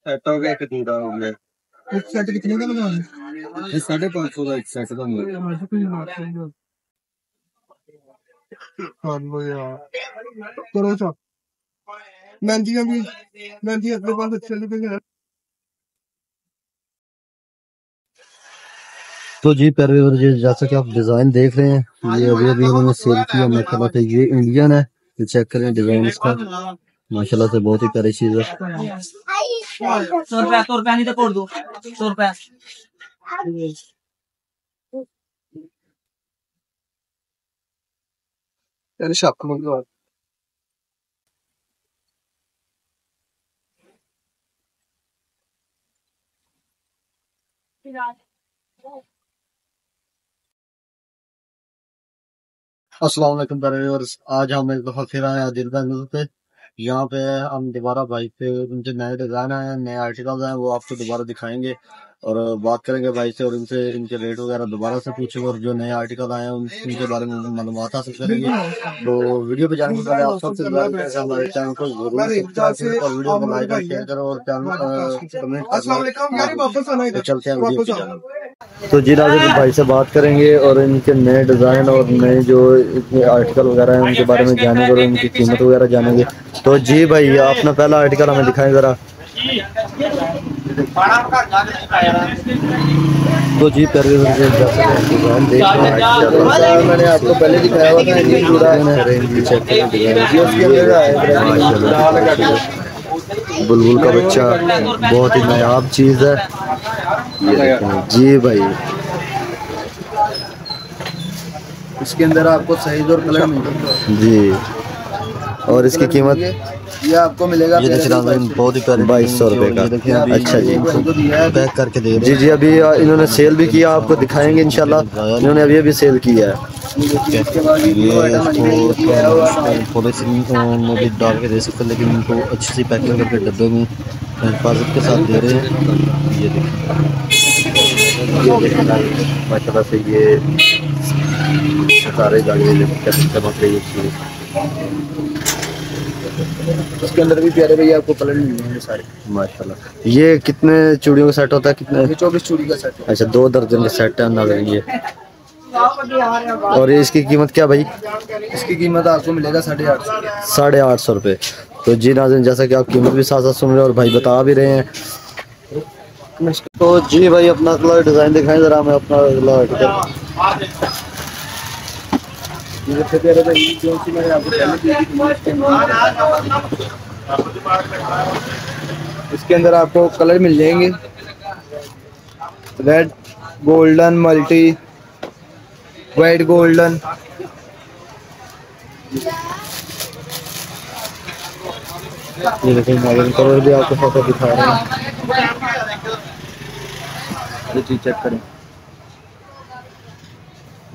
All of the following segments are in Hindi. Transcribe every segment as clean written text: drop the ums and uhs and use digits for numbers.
सेट हो गया, एक जूड़ा हो गया। एक सेट कितने का लगा? ये 550 का एक सेट का मिला। करो सा मेहंदियां भी, मेहंदी अपने पास अच्छे लगे हैं। तो जी प्यारे व्यूअर्स, जैसा कि आप डिजाइन देख रहे हैं, ये अभी अभी उन्होंने सेल किया माशाल्लाह से। ये इंडियन है, ये चेक करें डिजाइन इसका, माशाल्लाह से बहुत ही प्यारी चीज है। 100 रुपया नहीं तो कोड दो 100 रुपया। यार शॉप मंगवा अस्सलाम वालेकुम प्यारे व्यूअर्स, आज हम एक दफा फिर आए आदिल भाई पे। यहाँ पे हम दोबारा भाई पे उनके नए डिजाइन आए हैं, नए आर्टिकल्स हैं, वो आपको दोबारा दिखाएंगे और बात करेंगे भाई से और इनसे इनके रेट वगैरह दोबारा से पूछेंगे और जो नए आर्टिकल आए हैं उनके बारे में मालूमात हासिल करेंगे। तो वीडियो पे जाने से पहले आप सबसे हमारे चैनल को जरूर सब्सक्राइब करें और वीडियो को लाइक और शेयर करें और कमेंट करें। तो चलते हैं वीडियो पे जाने। तो जी नाज़रीन, भाई से बात करेंगे और इनके नए डिज़ाइन और नए जो आर्टिकल वगैरह हैं उनके बारे में जानेंगे और उनकी कीमत वगैरह जानेंगे। तो जी भाई, अपना पहला आर्टिकल हमें दिखाएं ज़रा। तो जी प्यारे डिज़ाइन देख रहे हैं, मैंने आपको पहले दिखाया हुआ था, ये पूरा बुलबुल का बच्चा, बहुत ही नायाब चीज़ है जी भाई। इसके अंदर आपको साइज और कलर मिलेगा जी, और इसकी कीमत ये आपको मिलेगा ये देखिए बहुत ही प्यारी 2200 रुपये का। अच्छा जी, पैक करके दे जी जी। अभी इन्होंने सेल भी किया, आपको दिखाएंगे इंशाल्लाह। इन्होंने अभी अभी सेल किया है। ये पॉलिथीन में भी डाल के दे सकते हैं, लेकिन इनको अच्छी सी पैकिंग करके डब्बे में हिफाजत के साथ दे रहे हैं। ये देखिए माशाल्लाह से ये सारे गाड़ी चमक रही है। इसके अंदर भी प्यारे भैया आपको कलर मिल जाएंगे सारे माशाल्लाह। ये कितने चूड़ियों का सेट होता है? कितने? ये 24 चूड़ी का सेट है। अच्छा, 2 दर्जन का सेट है ना ये। और इसकी कीमत क्या भाई? इसकी कीमत आपको मिलेगा 850 850 रुपये। तो जी नाज़रीन, जैसा कि आप कीमत भी साथ साथ सुन रहे हैं और भाई बता भी रहे हैं। तो जी भाई, अपना अगला डिज़ाइन दिखाएं ज़रा हमें, अपना अगला आर्टिकल। इसके अंदर आपको कलर मिल जाएंगे, red, golden, multi, white, golden. ये देखिए कलर भी आपको फोटो दिखा रहे हैं, ये चीज चेक करें।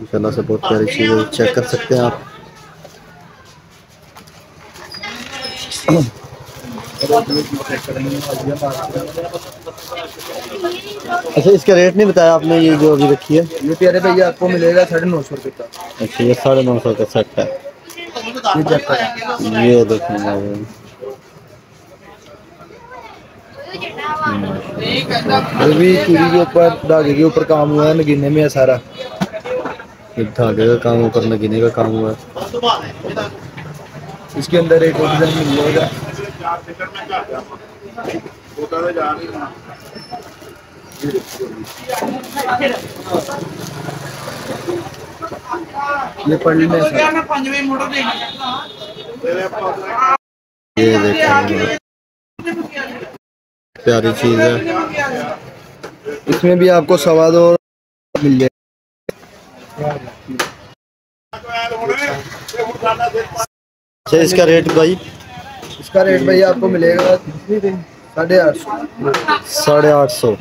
इंशाल्लाह से बहुत प्यारी चीज़ है, चेक कर सकते हैं आप। अच्छा, इसका रेट नहीं बताया आपने, ये जो अभी रखी है? ये प्यारे भैया आपको मिलेगा 950 रुपये का। अच्छा, ये 950 का सेट है। ये चेक करें, ये देखिए भी चूड़ी के ऊपर, धागे के ऊपर काम हुआ है, नगीने में है सारा। धागे का काम ऊपर, नगीने का काम हुआ है। इसके अंदर एक और डिजाइन मिल जाएगा। ये पढ़ने में ये देखिए प्यारी चीज है। इसमें भी आपको सवाद और मिल जाएगा। अच्छा, इसका रेट भाई? इसका रेट भैया आपको मिलेगा 850। 850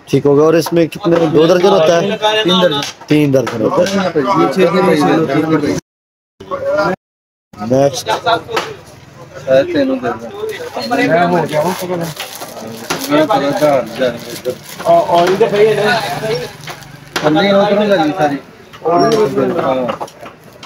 ठीक होगा। और इसमें कितने, 2 दर्जन होता है? 3 दर्जन होता है। नेक्स्ट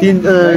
3؟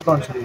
500.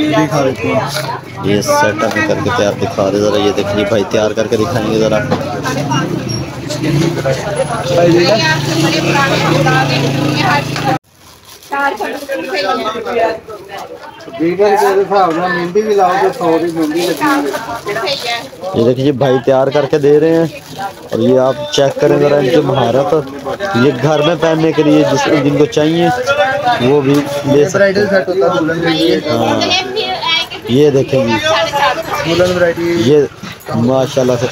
दिखा देते हैं, ये सेटअप में करके तैयार दिखा रहे ज़रा, ये देखिए भाई तैयार करके दिखाएंगे ज़रा। ये देखिए भाई तैयार करके दे रहे हैं, और ये आप चेक करें ज़रा इनकी महारत। ये घर में पहनने के लिए जिनको चाहिए वो भी ले सकते हैं। हाँ, ये देखेंगे, ये माशाल्लाह से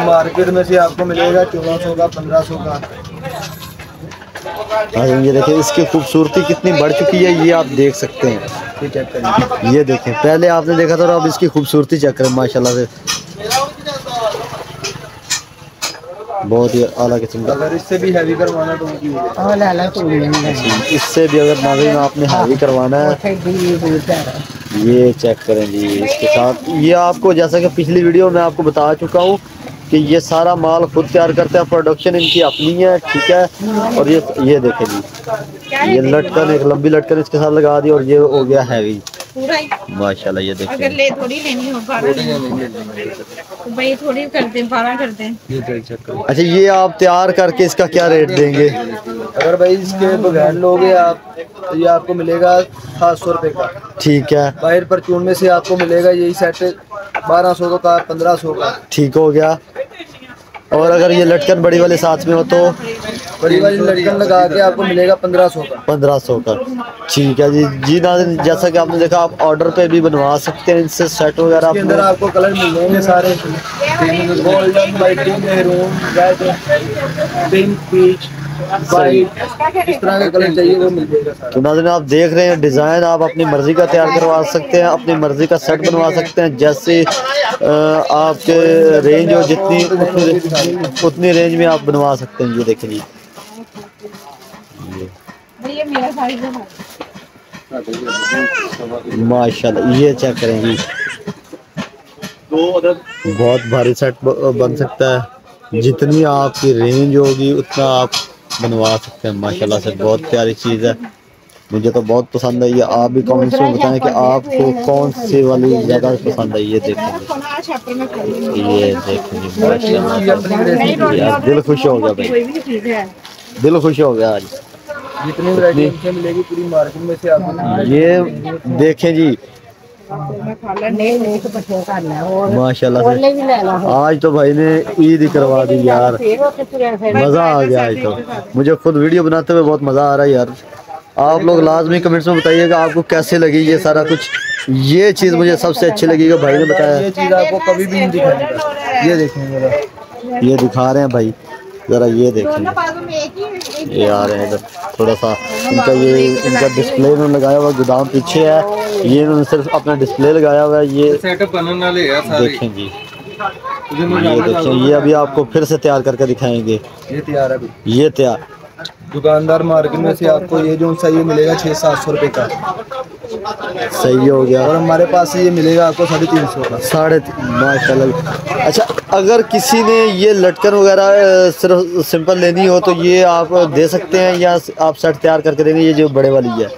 मार्केट में से आपको मिलेगा 1400 का, 1500 का। हाँ, ये देखिए इसकी खूबसूरती कितनी बढ़ चुकी है, ये आप देख सकते हैं। ये देखें, पहले आपने देखा था और अब इसकी खूबसूरती चेक करें माशाल्लाह से, बहुत ही आला किस्म का। अगर इससे भी हैवी करवाना तो इससे भी अगर नाज़रीन आपने हैवी करवाना है, ये चेक करें जी इसके साथ। ये आपको जैसा कि पिछली वीडियो में आपको बता चुका हूँ कि ये सारा माल खुद तैयार करते हैं, प्रोडक्शन इनकी अपनी है, ठीक है। और ये देखें जी, ये लटकन, एक लंबी लटकन इसके साथ लगा दी, और ये हो गया हैवी माशाल्लाह। ये देखिए, अगर ले थोड़ी लेनी हो, 12 भाई थोड़ी कर दें, 12 कर दें। अच्छा, ये आप तैयार करके इसका क्या रेट देंगे? अगर भाई इसके बगैर लोगे आप तो ये आपको मिलेगा 700 रुपये का, ठीक है। बाहर परचून में से आपको मिलेगा यही सेट 1200 का, 1500 का, ठीक हो गया। और अगर ये लटकन बड़ी वाले साथ में हो तो बड़ी वाली लटकन लगा के आपको मिलेगा 1500 का। 1500 का, ठीक है जी। जी नाज़रीन, जैसा कि आपने देखा, आप ऑर्डर पे भी बनवा सकते हैं इनसे सेट वगैरह। इसके अंदर आपको कलर मिल जाएंगे सारे, golden, white, maroon, red, pink, peach, white, इस तरह का कलर चाहिए वो मिल जाएगा सारा। तो नाज़रीन आप देख रहे हैं, डिज़ाइन आप अपनी मर्ज़ी का तैयार करवा सकते हैं, अपनी मर्ज़ी का सेट बनवा सकते हैं। जैसे आपके रेंज हो जितनी, उतनी रेंज में आप बनवा सकते हैं। ये देखें जी, ये मेरा साइज है माशाल्लाह, ये चेक करेंगी, बहुत भारी सेट बन सकता है। जितनी आपकी रेंज होगी उतना आप बनवा सकते हैं माशाल्लाह से। बहुत प्यारी चीज़ है, मुझे तो बहुत पसंद आई है। आप भी कमेंट्स में बताएं कि आपको कौन सी वाली ज़्यादा पसंद आई। ये देखेंगे, ये देखेंगे माशाल्लाह, दिल खुश हो गया भाई, दिल खुश हो गया आज। जितनी वैरायटी हमसे मिलेगी पूरी मार्केट में से आपको। ये देखें जी माशाल्लाह से, आज तो भाई ने ईद ही करवा दी यार, मज़ा आ गया आज तो। मुझे खुद वीडियो बनाते हुए बहुत मज़ा आ रहा है यार। आप लोग लाजमी कमेंट्स में बताइएगा आपको कैसे लगी ये सारा कुछ। ये चीज़ मुझे सबसे अच्छी लगी कि भाई ने बताया। ये चीज़ आपको कभी भी नहीं दिखाएगा। ये देखेंगे, ये दिखा रहे हैं भाई, ज़रा ये देखें, ये आ रहे हैं इधर। थोड़ा सा इनका डिस्प्ले इन्होंने लगाया हुआ, गोदाम पीछे है, ये इन्होंने सिर्फ अपना डिस्प्ले लगाया हुआ है। ये सेटअप बनने वाले हैं सारे। देखें जी, ये देखें, ये अभी आपको फिर से तैयार करके दिखाएंगे। ये तैयार है अभी, ये तैयार। दुकानदार मार्केट में से आपको ये जो सा ये मिलेगा 600-700 रुपये का, सही हो गया। और हमारे पास ये मिलेगा आपको 350 का। 350 माशाल्लाह। अच्छा, अगर किसी ने ये लटकन वगैरह सिर्फ सिंपल लेनी हो तो ये आप दे सकते हैं, या आप सेट तैयार करके देंगे? ये जो बड़े वाली है,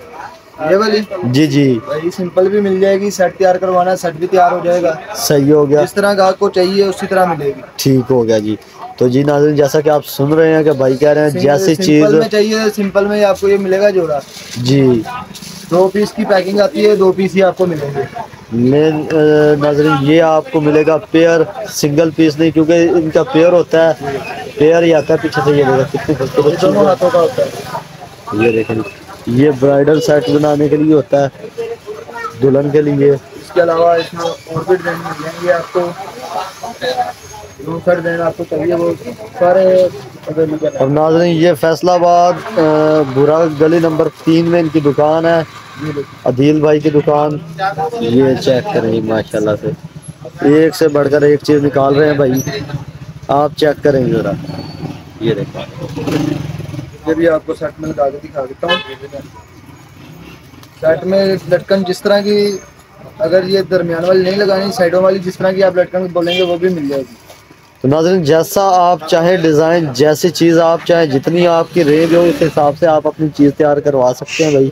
ये वाली जी जी, भाई सिंपल भी मिल जाएगी, सेट तैयार करवाना है सेट भी तैयार हो जाएगा। सही हो गया, जिस तरह का आपको चाहिए उसी तरह मिलेगी। ठीक हो गया जी। तो जी नाज़रीन, जैसा कि आप सुन रहे हैं कि भाई कह रहे हैं जैसी सिंपल चीज़ में चाहिए, सिंपल में आपको ये मिलेगा जोड़ा। जी, 2 पीस की पैकिंग आती है, 2 पीस ही आपको मिलेंगे। नाज़रीन ये आपको मिलेगा पेयर, सिंगल पीस नहीं, क्योंकि इनका पेयर होता है, पेयर ही आता है पीछे से। ये देखो कितनी खूबसूरत चीज़ दोनों हाथों का होता है। ये देखें, ये ब्राइडल सेट बनाने के लिए होता है, दुल्हन के लिए। इसके अलावा इसमें और भी डिजाइन मिल जाएंगे आपको, दूसरा डिजाइन आपको चाहिए वो सारे अवेलेबल है। और नाज़रीन ये फैसलाबाद बुरा गली नंबर 3 में इनकी दुकान है, अदील भाई की दुकान। ये चेक करें माशाल्लाह से, एक से बढ़कर एक चीज़ निकाल रहे हैं भाई, आप चेक करें ज़रा। ये देखो, ये भी आपको सेट में लगा के दिखा देता हूँ। सेट में लटकन जिस तरह की, अगर ये दरमियान वाली नहीं लगानी, साइडों वाली जिस तरह की आप लटकन बोलेंगे वो भी मिल जाएगी। तो नाज़रीन जैसा आप चाहें डिज़ाइन, जैसी चीज़ आप चाहें, जितनी आपकी रेंज हो उस हिसाब से आप अपनी चीज़ तैयार करवा सकते हैं भाई।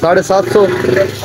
750۔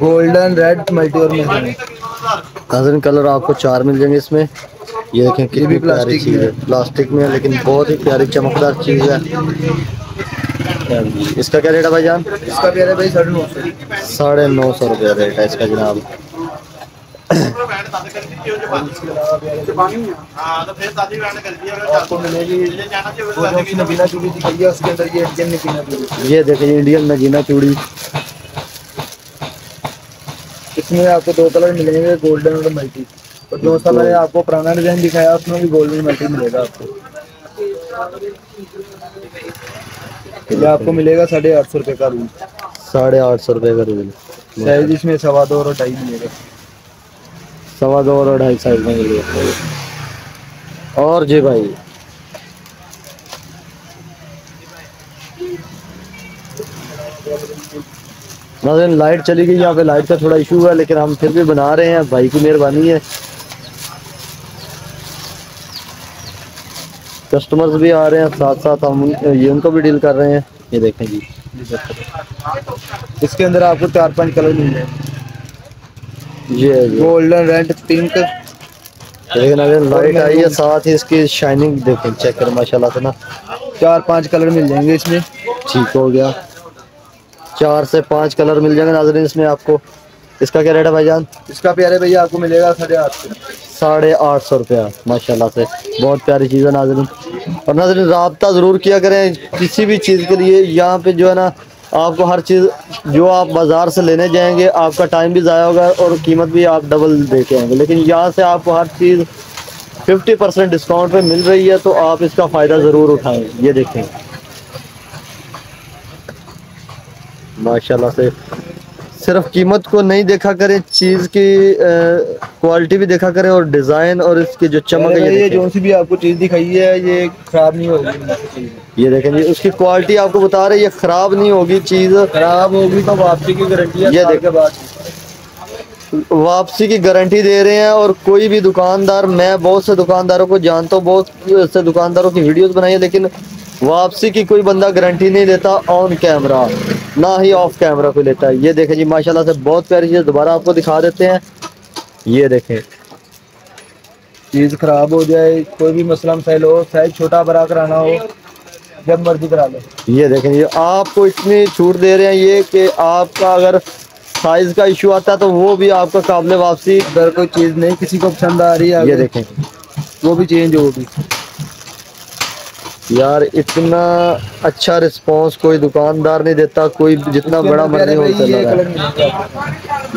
गोल्डन, रेड, मल्टी और मेहरून। नाज़रीन कलर आपको 4 मिल जाएंगे इसमें। ये देखें कितनी भी प्यारी प्लास्टिक चीज़ में है, प्लास्टिक में है लेकिन बहुत ही प्यारी चमकदार चीज़ है। इसका क्या रेट है भाईजान? इसका भी है भाई 950। 950 रुपया रेट है इसका जनाब। आपको मिलेगी वो जो की नगीना चूड़ी दिखाई है, उसके अंदर ये इंडियन नगीना चूड़ी। ये देखिए इंडियन नगीना चूड़ी। इसमें आपको 2 कलर मिलेंगे, गोल्डन और मल्टी। और जो सा मैंने आपको पुराना डिजाइन दिखाया उसमें भी गोल्डन मल्टी मिलेगा आपको। ये आपको मिलेगा 850 रुपये का रूल। 850 रुपये का रूल। साइज इसमें 2.25 और 2.5 मिलेगा। 2.25 और 2.5 साइज में मिलेगा। और जी भाई नाज़रीन लाइट चली गई, यहाँ पे लाइट का थोड़ा इशू है लेकिन हम फिर भी बना रहे हैं, भाई की मेहरबानी है। कस्टमर्स भी आ रहे हैं, साथ साथ हम ये उनको भी डील कर रहे हैं। ये देखें जी, इसके अंदर आपको 4-5 कलर मिल जाएंगे। ये गोल्डन, रेड, पिंक। लेकिन अगर लाइट आई है साथ ही इसकी शाइनिंग देखें, चेक करें माशाल्लाह से ना। 4-5 कलर मिल जाएंगे इसमें। ठीक हो गया, 4 से 5 कलर मिल जाएंगे नाज़रीन इसमें आपको। इसका क्या रेट है भाईजान? इसका प्यारे भैया आपको मिलेगा 850। 850 रुपया माशाल्लाह से, बहुत प्यारी चीज़ है नाज़रीन। और नाज़रीन राब्ता ज़रूर किया करें किसी भी चीज़ के लिए। यहाँ पे जो है ना आपको हर चीज़ जो आप बाज़ार से लेने जाएंगे आपका टाइम भी ज़ाया होगा और कीमत भी आप डबल दे के आएंगे, लेकिन यहाँ से आपको हर चीज़ 50% डिस्काउंट पे मिल रही है, तो आप इसका फ़ायदा ज़रूर उठाएं। ये देखें माशाल्लाह से, सिर्फ कीमत को नहीं देखा करें, चीज़ की क्वालिटी भी देखा करें और डिज़ाइन और इसकी जो चमक है। ये जो सी भी आपको चीज़ दिखाई है ये खराब नहीं होगी। ये देखें जी, उसकी क्वालिटी आपको बता रहे हैं, ये खराब नहीं होगी। चीज़ खराब होगी तो वापसी की गारंटी है। ये देख के बाद वापसी की गारंटी दे रहे हैं। और कोई भी दुकानदार, मैं बहुत से दुकानदारों को जानता हूँ, बहुत से दुकानदारों की वीडियोस बनाई है, लेकिन वापसी की कोई बंदा गारंटी नहीं देता ऑन कैमरा, ना ही ऑफ कैमरा कोई लेता है। ये देखें जी माशाल्लाह से बहुत प्यारी चीज़, दोबारा आपको दिखा देते हैं। ये देखें, चीज़ खराब हो जाए, कोई भी मसला मसाइल हो, साइज छोटा बड़ा कराना हो, जब मर्जी करा लो। ये देखें जी, आपको इतनी छूट दे रहे हैं ये कि आपका अगर साइज का इशू आता है तो वो भी आपका काबिल वापसी। अगर कोई चीज़ नहीं किसी को पसंद आ रही है, ये देखें वो भी चेंज होगी। यार इतना अच्छा रिस्पांस कोई दुकानदार नहीं देता, कोई जितना बड़ा मर्जी होलसेलर है।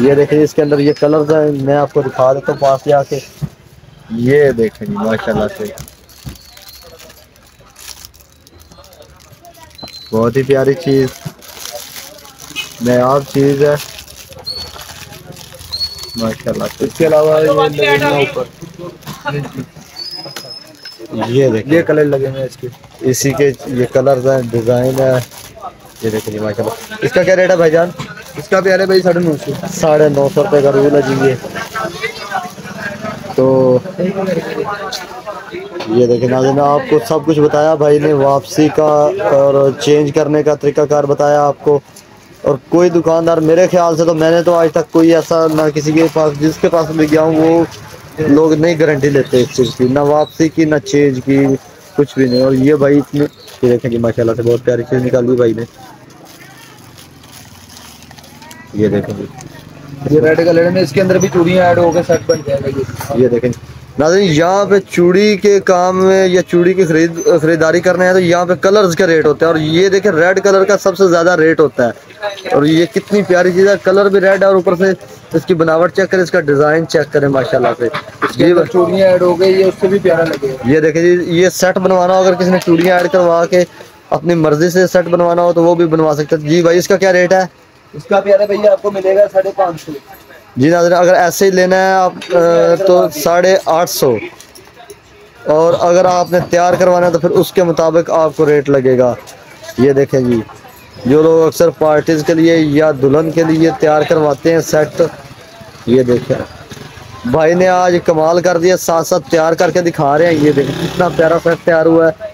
ये देखें इसके अंदर ये कलर्स हैं, मैं आपको दिखा देता हूँ पास जाके। ये देखें जी माशाल्लाह से बहुत ही प्यारी चीज़, नायाब चीज़ है माशाल्लाह से। इसके अलावा ये लगेगा ऊपर, ये देखें, ये कलर लगे हुए हैं इसके। इसी के ये कलर्स हैं, डिज़ाइन है। ये देखें जी माशाल्लाह। इसका क्या रेट है भाईजान? इसका भी है भाई 950। 950 रुपये का रूल है जी। ये तो ये देखें नाज़रीन, आपको सब कुछ बताया भाई ने, वापसी का और चेंज करने का तरीकाकार बताया आपको। और कोई दुकानदार, मेरे ख्याल से तो मैंने तो आज तक कोई ऐसा ना किसी के पास, जिसके पास भी गया हूँ वो लोग नहीं गारंटी लेते इस चीज़ की, ना वापसी की ना चेंज की, कुछ भी नहीं। और ये भाई इतनी, ये देखें कि माशाल्लाह से बहुत प्यारी चीज़ निकाली भाई ने। ये देखें जी, ये रेड कलर में इसके अंदर भी चूड़ियाँ ऐड होकर सेट बन जाएगा। ये देखें नाज़रीन, यहाँ पे चूड़ी के काम में या चूड़ी की खरीदारी करने हैं तो यहाँ पे कलर्स का रेट होता है। और ये देखें रेड कलर का सबसे ज़्यादा रेट होता है। और ये कितनी प्यारी चीज़ है, कलर भी रेड है और ऊपर से इसकी बनावट चेक करें, इसका डिज़ाइन चेक करें माशाल्लाह से। ये चूड़ियाँ ऐड हो गई, ये उससे भी प्यारा लगेगा। ये देखें जी, ये सेट बनवाना हो, अगर किसी ने चूड़ियाँ ऐड करवा के अपनी मर्जी से सेट बनवाना हो तो वो भी बनवा सकते हैं जी। भाई इसका क्या रेट है? इसका प्यारा भैया आपको मिलेगा 550 जी नाज़रीन, अगर ऐसे ही लेना है आप तो 850, और अगर आपने तैयार करवाना है तो फिर उसके मुताबिक आपको रेट लगेगा। ये देखें जी, जो लोग अक्सर पार्टीज़ के लिए या दुल्हन के लिए तैयार करवाते हैं सेट, ये देखें भाई ने आज कमाल कर दिया, साथ साथ तैयार करके दिखा रहे हैं। ये देखें कितना प्यारा सेट तैयार हुआ है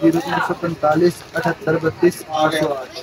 0345 78 32 808.